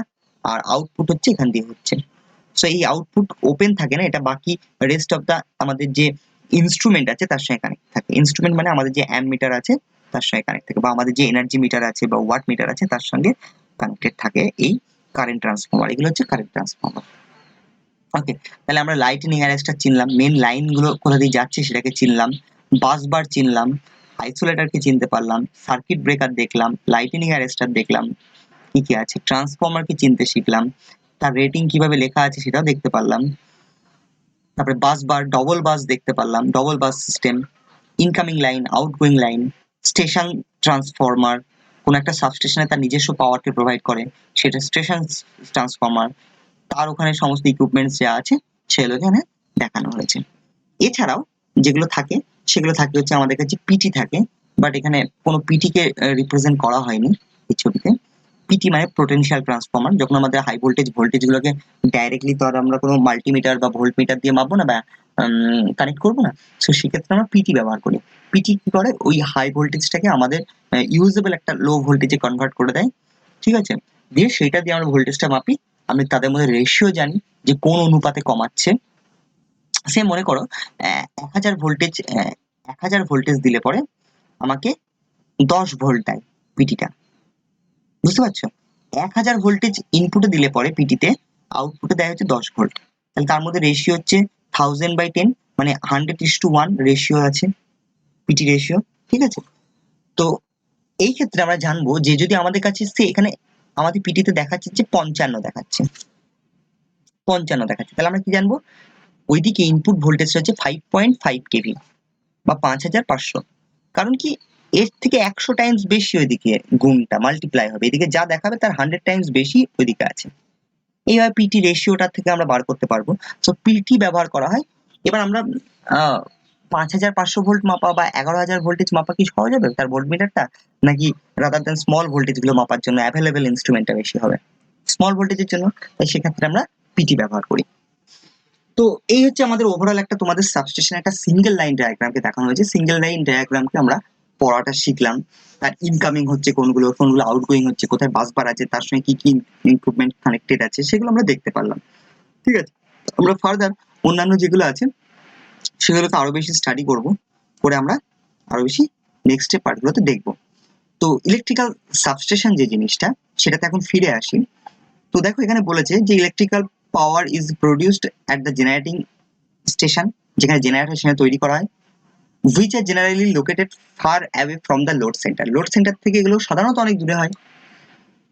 আর আউটপুট হচ্ছে এখান দিয়ে হচ্ছে। সো এই আউটপুট ওপেন থাকে না, এটা বাকি রেস্ট অফ দা আমাদের যে ইনস্ট্রুমেন্ট আছে তার সঙ্গে কানেক্ট থাকে। ইনস্ট্রুমেন্ট মানে আমাদের যে অ্যাম্প মিটার আছে তার সঙ্গে কানেক্ট থাকে, বা আমাদের যে এনার্জি মিটার আছে বা ওয়াট মিটার আছে তার সঙ্গে কানেক্টেড থাকে এই কারেন্ট ট্রান্সফরমার। এগুলো হচ্ছে কারেন্ট ট্রান্সফরমার। ওকে, তাহলে আমরা লাইটনিং অ্যারেস্টার চিনলাম, মেন লাইন গুলো কোথা দিয়ে যাচ্ছে সেটাকে চিনলাম, বাস বার চিনলাম, আইসোলেটরকে চিনতে পারলাম, সার্কিট ব্রেকার দেখলাম, লাইটনিং অ্যারেস্টার দেখলাম, কি কি আছে, ট্রান্সফরমারকে চিনতে শিখলাম, তার রেটিং কিভাবে লেখা আছে সেটাও দেখতে পারলাম। তারপরে বাস বার, ডবল বাস দেখতে পারলাম, ডবল বাস system, incoming line, outgoing line, station transformer, কোন একটা সাবস্টেশনে তার নিজস্ব পাওয়ারকে প্রোভাইড করে, সেটা স্টেশন ট্রান্সফরমার। তার ওখানে সমস্ত ইকুইপমেন্টস যা আছে সেগুলো এখানে দেখানো হয়েছে। এছাড়াও যেগুলো থাকে সেগুলো থাকে হচ্ছে আমাদের কাছে পিটি থাকে, বাট এখানে কোনো পিটি কে রিপ্রেজেন্ট করা হয়নি এই ছবিতে। পিটি মানে পোটেনশিয়াল ট্রান্সফরমার। যখন আমাদের হাই ভোল্টেজ গুলোকে ডাইরেক্টলি তো আর আমরা কোনো মাল্টিমিটার বা ভোল্ট মিটার দিয়ে মাপবো না, বা কানেক্ট করবো না, তো সেক্ষেত্রে আমরা পিটি ব্যবহার করি। পিটি কি করে? ওই হাই ভোল্টেজটাকে আমাদের ইউজেবল একটা লো ভোল্টেজে কনভার্ট করে দেয়, ঠিক আছে? দিয়ে সেটা দিয়ে আমরা ভোল্টেজটা মাপি। আমি তাদের মধ্যে রেশিও জানি যে কোন অনুপাতে কমাচ্ছে। সে মনে করো 1000 ভোল্টেজ দিলে পরে আমাকে 10 ভোল্ট দেয় পিটিটা, বুঝতে পারছো? 1000 ভোল্টেজ ইনপুটে দিলে পরে পিটিতে আউটপুটে দেয় হচ্ছে 10 ভোল্ট। তাহলে তার মধ্যে রেশিও হচ্ছে 1000/10, মানে 100:1 রেশিও আছে, পিটি রেশিও, ঠিক আছে? তো এই ক্ষেত্রে আমরা জানবো যে যদি আমাদের কাছে এখানে আমাদের পিটিতে দেখাচ্ছে যে 55 দেখাচ্ছে, 55 দেখাচ্ছে, তাহলে আমরা কি জানবো? ওইদিকে ইনপুট ভোল্টেজটা হচ্ছে 5.5 কেভি বা 5500। কারণ কি? এর থেকে 100 টাইমস বেশি ওইদিকে গুণটা মাল্টিপ্লাই হবে, এদিকে যা দেখাবে তার 100 টাইমস বেশি ওইদিকে আছে। এইভাবে পিটি রেশিওটা থেকে আমরা বার করতে পারবো। সো পিটি ব্যবহার করা হয়। এবার আমরা 5500 ভোল্ট মাপা বা 11000 ভোল্টেজ মাপা কি সহজ হবে তার ভোল্ট মিটারটা, নাকি রাদার দ্যান স্মল ভোল্টেজ গুলো মাপার জন্য অ্যাভেলেবেল ইনস্ট্রুমেন্টটা বেশি হবে স্মল ভোল্টেজের জন্য? তাই সেক্ষেত্রে আমরা পিটি ব্যবহার করি। তো এই হচ্ছে আমাদের ওভারঅল একটা তোমাদের সাবস্টেশন একটা সিঙ্গেল লাইন ডায়াগ্রামকে দেখানো হয়েছে। সিঙ্গেল লাইন ডায়াগ্রামকে আমরা পড়াটা শিখলাম, তার ইনকামিং হচ্ছে কোনগুলো, কোনগুলো আউটগোয়িং হচ্ছে, কোথায় বাস বার আছে, তার সঙ্গে কি কি ইকুইপমেন্ট কানেক্টেড আছে, সেগুলো আমরা দেখতে পারলাম, ঠিক আছে? আমরা ফার্দার অন্যান্য যেগুলো আছে সেগুলোকে আরো বেশি স্টাডি করব, করে আমরা আরো বেশি নেক্সট পার্টগুলোতে দেখবো। তো ইলেকট্রিক্যাল সাবস্টেশন যে জিনিসটা, সেটাতে এখন ফিরে আসি। তো দেখো এখানে বলেছে যে electrical power is produced at the generating station, যেখানে জেনারেটর সেখানে তৈরি করা হয়, which are generally located far away from the load center. Load centre থেকে এগুলো সাধারণত অনেক দূরে হয়।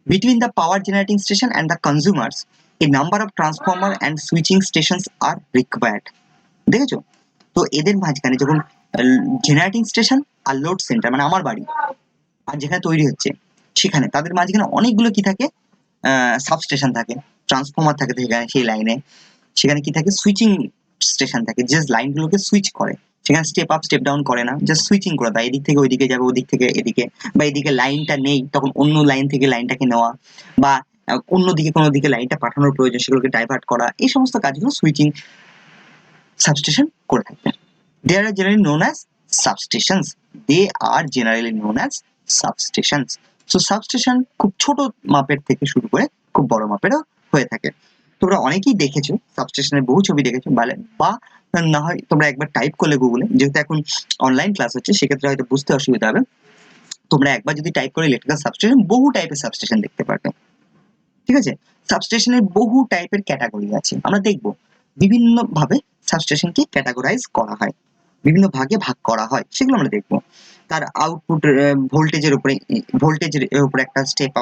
Between the power generating station and the consumers, a number of transformer and switching stations are required. দেখেছো? তো এদের মাঝখানে যখন জেনারেটিং স্টেশন আর লোড সেন্টার মানে আমার বাড়ি আর যেখানে তৈরি হচ্ছে সেখানে, তাদের মাঝখানে অনেকগুলো কি থাকে? সাবস্টেশন থাকে, ট্রান্সফরমার থাকে সেখানে, সেই লাইনে সেখানে কি থাকে? সুইচিং স্টেশন থাকে, যে লাইনগুলোকে সুইচ করে। সেখানে স্টেপ আপ স্টেপ ডাউন করে না, জাস্ট সুইচিং করে দেয়, এদিক থেকে ওইদিকে যাবে, ওদিক থেকে এদিকে, বা এদিকে লাইনটা নেই তখন অন্য লাইন থেকে লাইনটাকে নেওয়া, বা অন্যদিকে কোনো দিকে লাইনটা পাঠানোর প্রয়োজন সেগুলোকে ডাইভার্ট করা, এই সমস্ত কাজগুলো সুইচিং সাবস্টেশন করে থাকবে। They are generally known as substations. They are generally known as substations. So substation খুব ছোট মাপের থেকে শুরু করে খুব বড় মাপেরও হয়ে থাকে। তোমরা অনেকেই দেখেছো সাবস্টেশনের বহু ছবি দেখেছো, বা না হয় তোমরা একবার টাইপ করলে গুগলে, যেহেতু এখন অনলাইন ক্লাস হচ্ছে সেক্ষেত্রে হয়তো বুঝতে অসুবিধা হবে, তোমরা একবার যদি টাইপ করে ইলেকট্রিক্যাল সাবস্টেশন, বহু টাইপের সাবস্টেশন দেখতে পারবে, ঠিক আছে? সাবস্টেশনের বহু টাইপের ক্যাটাগরি আছে, আমরা দেখব বিভিন্ন ভাবে সাবস্টেশনকে ক্যাটাগরাইজ করা হয়, বিভিন্ন ভাগে ভাগ করা হয়, সেগুলো আমরা দেখব। তার আউটপুট ভোল্টেজের উপরে, ভোল্টেজের উপরে একটা স্টেপ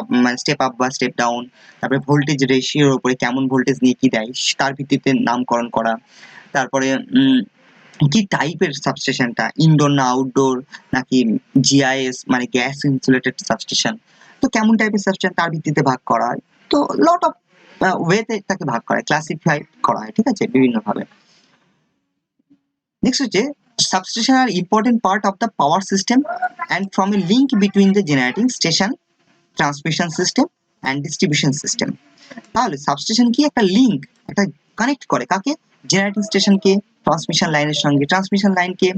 আপ বা স্টেপ ডাউন, তারপরে ভোল্টেজ রেশিওর উপরে কেমন ভোল্টেজ নিয়ে কি দেয় তার ভিত্তিতে নামকরণ করা, তারপরে কি টাইপের সাবস্টেশনটা, ইনডোর না আউটডোর নাকি জিআইএস মানে গ্যাস ইনসুলেটেড সাবস্টেশন, তো কেমন টাইপের সাবস্টেশন তার ভিত্তিতে ভাগ করা হয়। তো লট অফ ওয়েতে তাকে ভাগ করা হয়, ক্লাসিফাই করা হয়, ঠিক আছে, বিভিন্ন ভাবে। নেক্সট হচ্ছে substation are important part of the power system and from a link between the generating station, transmission system and distribution system. তাহলে সাবস্টেশন কি একটা লিঙ্ক, একটা কানেক্ট করে কাকে, জেনারেটিং স্টেশনকে ট্রান্সমিশন লাইনের সঙ্গে, ট্রান্সমিশন লাইনকে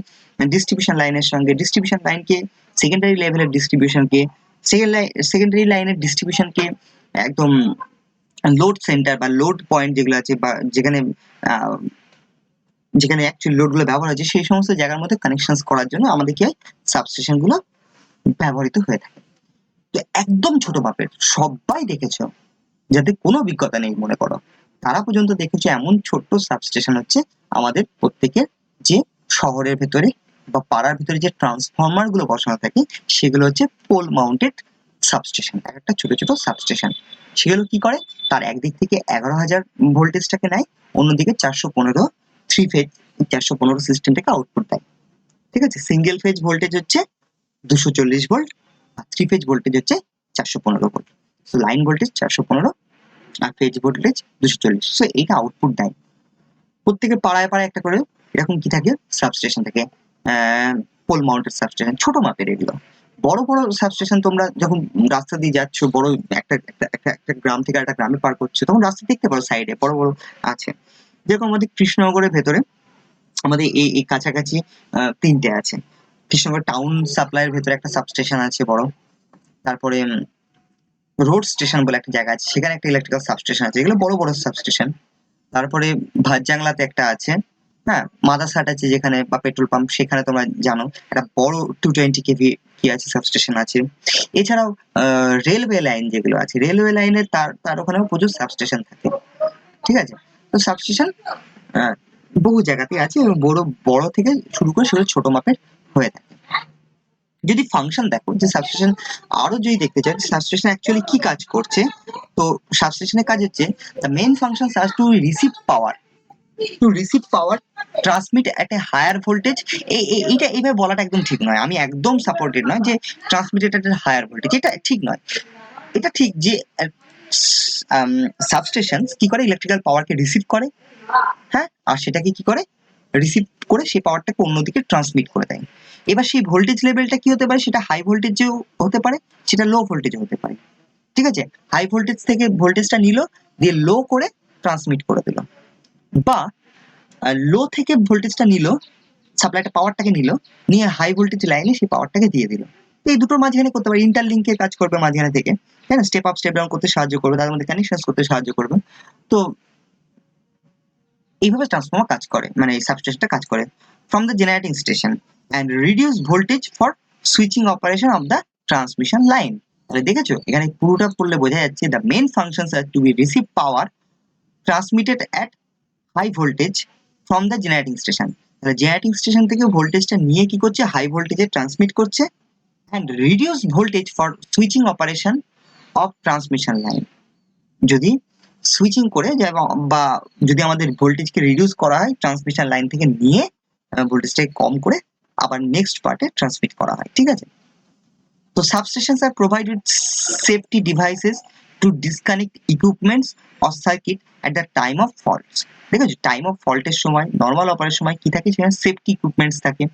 ডিস্ট্রিবিউশন লাইনের সঙ্গে, ডিস্ট্রিবিউশন লাইনকে সেকেন্ডারি লেভেলের ডিস্ট্রিবিউশনকে, সেকেন্ডারি লাইনের ডিস্ট্রিবিউশনকে একদম লোড সেন্টার বা লোড পয়েন্ট যেগুলো আছে বা যেখানে যেখানে অ্যাকচুয়ালি লোডগুলো ব্যবহার হচ্ছে সেই সমস্ত জায়গার মধ্যে কানেকশন করার জন্য আমাদের কি হয়, সাবস্টেশন গুলো ব্যবহৃত হয়ে থাকে। তো একদম ছোট মাপের, সবাই দেখেছো, যাতে কোনো অভিজ্ঞতা নেই মনে করো তারা পর্যন্ত দেখেছো এমন ছোট্ট সাবস্টেশন হচ্ছে আমাদের প্রত্যেকের যে শহরের ভেতরে বা পাড়ার ভিতরে যে ট্রান্সফরমার গুলো বসানো থাকে সেগুলো হচ্ছে পোল মাউন্টেড সাবস্টেশন, একটা ছোট ছোট সাবস্টেশন। সেগুলো কি করে, তার একদিক থেকে 11,000 ভোল্টেজটাকে নেয়, অন্যদিকে 415 থ্রি ফেজ 415 সিস্টেমটাকে আউটপুট দেয়, ঠিক আছে। সিঙ্গেল ফেজ ভোল্টেজ হচ্ছে 240 ভোল্ট আর থ্রি ফেজ ভোল্টেজ হচ্ছে 415 ভোল্ট। সো লাইন ভোল্টেজ 415 আর ফেজ ভোল্টেজ 240। সো এইটা আউটপুট দেয়। প্রত্যেকের পাড়ায় পাড়ায় একটা করে এরকম কি থাকে, সাবস্টেশন থাকে, পোল মাউন্টেড সাবস্টেশন, ছোট মাপের এগুলো। বড় বড় সাবস্টেশন তোমরা যখন রাস্তা দিয়ে যাচ্ছ, বড় একটা একটা একটা একটা গ্রাম থেকে একটা গ্রামে পার করছো, তখন রাস্তা দেখতে পারো সাইডে বড় বড় আছে। যেরকম আমাদের কৃষ্ণনগরের ভেতরে আমাদের এই কাছাকাছি 3টে আছে। কৃষ্ণনগর টাউন সাপ্লাইয়ের ভেতরে একটা সাবস্টেশন আছে বড়, তারপরে রোড স্টেশন বলে একটা জায়গা আছে, সেখানে একটা ইলেকট্রিক্যাল সাবস্টেশন আছে, এগুলো বড় বড় সাবস্টেশন। তারপরে ভাতজাংলাতে একটা আছে, হ্যাঁ, মাদারসাট আছে যেখানে, বা পেট্রোল পাম্প, সেখানে তোমরা জানো একটা বড় 220 কেভি কি আছে সাবস্টেশন আছে। এছাড়াও রেলওয়ে লাইন যেগুলো আছে, রেলওয়ে লাইনের তার তার ওখানেও প্রচুর সাবস্টেশন থাকে, ঠিক আছে। তো সাবস্টেশন বহু জায়গাতেই আছে এবং বড় বড় থেকে শুরু করে সেগুলো ছোট মাপের হয়ে থাকে। যদি ফাংশন দেখো যে সাবস্টেশন, আরো যদি দেখতে চাই সাবস্টেশন অ্যাকচুয়ালি কি কাজ করছে, তো সাবস্টেশনের কাজ হচ্ছে the main function as to receive power, to receive power, transmit at a higher voltage. এইটা এইভাবে বলাটা একদম ঠিক নয়, আমি একদম সাপোর্টেড নয় যে transmitted at a higher voltage, এটা ঠিক নয়। এটা ঠিক যে সাবস্টেশন কি করে, ইলেকট্রিক্যাল পাওয়ারকে রিসিভ করে, হ্যাঁ, আর সেটাকে কি করে, রিসিভ করে সেই পাওয়ারটাকে অন্যদিকে ট্রান্সমিট করে দেয়। এবার সেই ভোল্টেজ লেভেলটা কি হতে পারে, সেটা হাই ভোল্টেজেও হতে পারে, সেটা লো ভোল্টেজও হতে পারে, ঠিক আছে। হাই ভোল্টেজ থেকে ভোল্টেজটা নিল, দিয়ে লো করে ট্রান্সমিট করে দিল, বা লো থেকে ভোল্টেজটা নিল, সাপ্লাইটা পাওয়ারটাকে নিল, নিয়ে হাই ভোল্টেজ লাইনে সেই পাওয়ারটাকে দিয়ে দিল। এই দুটোর মাঝখানে করতে পারে, ইন্টারলিঙ্কের কাজ করবে মাঝখানে থেকে, তাই না, স্টেপ আপ স্টেপ ডাউন করতে সাহায্য করবে, তার মধ্যে কানেকশন করতে সাহায্য করবে। তো এইভাবে ট্রান্সফর্মার কাজ করে, মানে এই সাবস্টেশনটা কাজ করে from the generating station and reduce voltage for switching operation of the transmission line. তাহলে দেখেছো এখানে পুরোটা পড়লে বোঝা যাচ্ছে the main functions are to be receive power transmitted at high voltage from the generating station. তাহলে জেনারেটিং স্টেশন থেকে ভোল্টেজটা নিয়ে কি করছে, হাই ভোল্টেজে ট্রান্সমিট করছে, and reduce voltage for switching operation of transmission line. যদি সুইচিং করে বা যদি আমাদের ভোল্টেজকে রিডিউস করা হয়, ট্রান্সমিশন লাইন থেকে নিয়ে ভোল্টেজটাকে কম করে আবার নেক্সট পার্টে ট্রান্সমিট করা হয়, ঠিক আছে। তো substations are provided safety devices to disconnect equipments or circuit at the time of faults. ঠিক আছে, টাইম অফ ফল্টের সময়, নর্মাল অপারেশনের সময় কি থাকে, সেখানে সেফটি ইকুইপমেন্টস থাকে,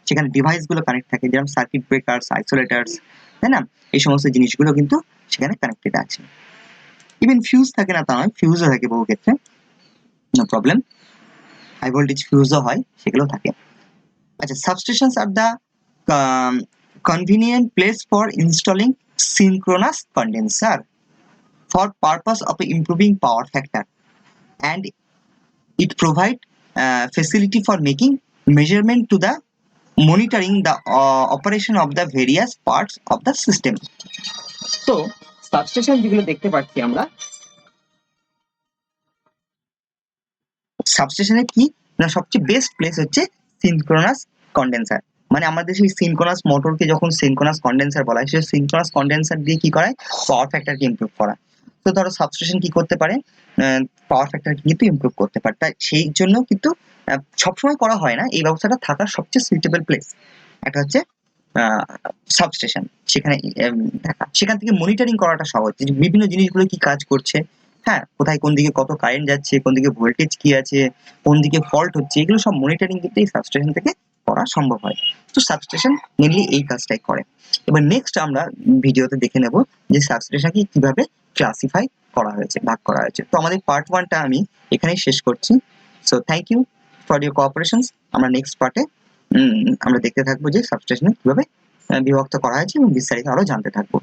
সেখানে ডিভাইসগুলো কানেক্ট থাকে, যেমন সার্কিট ব্রেকার্স, আইসোলেটার্স, তাই না, এই সমস্ত জিনিসগুলো কিন্তু সেখানে কানেক্টেড আছে। ইভেন ফিউজ থাকে না তা নয়, ফিউজও থাকে বহু ক্ষেত্রে, নো প্রবলেম, হাই ভোল্টেজ ফিউজও হয়, সেগুলো থাকে। আচ্ছা, substations are the convenient place for installing synchronous condenser for purpose of improving power factor, and it provide facility for making measurement to the monitoring the operation of the various parts of the system. তো substation যেগুলো দেখতে পাচ্ছি আমরা, সাবস্টেশনের কি না সবচেয়ে best place হচ্ছে synchronous condenser. মানে আমাদের সেই সিনক্রোনাস মোটরকে যখন সিনক্রোনাস কন্ডেন্সার বলা হয়, সেই সিনক্রোনাস কন্ডেন্সার দিয়ে কি করায়, পাওয়ার ফ্যাক্টরকে ইমপ্রুভ করা। তো ধরো সাবস্টেশন কি করতে পারে, পাওয়ার ফ্যাক্টরকে কিন্তু ইমপ্রুভ করতে পারে। তাই সেই জন্য কিন্তু সবসময় করা হয় না, এই ব্যবস্থাটা থাকার সবচেয়ে সুইটেবল প্লেস একটা হচ্ছে সাবস্টেশন। সেখানে সেখান থেকে মনিটরিং করাটা সহজ, যে বিভিন্ন জিনিসগুলো কি কাজ করছে, হ্যাঁ, কোথায় কোন দিকে কত কারেন্ট যাচ্ছে, কোন দিকে ভোল্টেজ কি আছে, কোন দিকে ফল্ট হচ্ছে, এগুলো সব মনিটরিং কিন্তু এই সাবস্টেশন থেকে করা সম্ভব হয়। তো সাবস্টেশন মেনলি এই কাজটাই করে। এবার নেক্সট আমরা ভিডিওতে দেখে নেব যে সাবস্টেশনকে কিভাবে ক্লাসিফাই করা হয়েছে, ভাগ করা হয়েছে। তো আমাদের পার্ট 1টা আমি এখানেই শেষ করছি। So thank you for your cooperations. আমরা নেক্সট পার্টে আমরা দেখতে থাকবো যে সাবস্টেশনে কিভাবে বিভক্ত করা হয়েছে এবং বিস্তারিত আরো জানতে থাকবো।